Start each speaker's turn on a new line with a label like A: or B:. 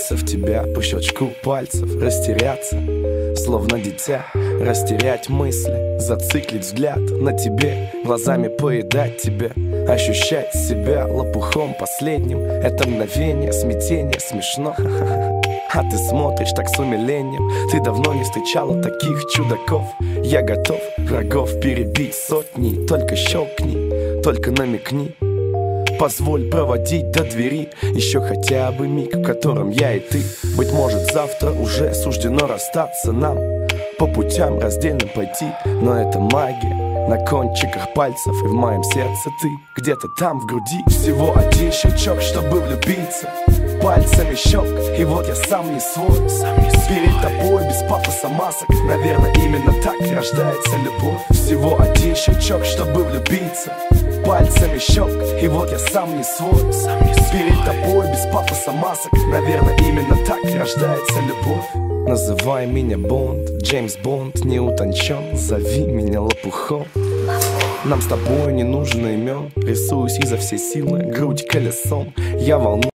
A: влюбиться в тебя по щелчку пальцев, растеряться, словно дитя, растерять мысли, зациклить взгляд на тебе, глазами поедать тебя, ощущать себя лопухом последним. Это мгновение, смятение, смешно. А ты смотришь так с умилением. Ты давно не встречала таких чудаков. Я готов врагов перебить сотни. Только щелкни, только намекни. Позволь проводить до двери еще хотя бы миг, в котором я и ты. Быть может, завтра уже суждено расстаться нам, по путям раздельно пойти. Но это магия на кончиках пальцев, и в моем сердце ты где-то там в груди. Всего один щелчок, чтобы влюбиться, пальцами щелк, и вот я сам не свой. Перед тобой без пафоса масок, наверное, именно так рождается любовь. Всего один щелчок, чтобы влюбиться, пальцами щелк, и вот я сам не свой. Перед тобой без пафоса масок, наверное, именно так рождается любовь. Называй меня Бонд, Джеймс Бонд не утончен, зови меня лопухом. Нам с тобой не нужно имен, рисуюсь изо всей силы, грудь колесом. Я волну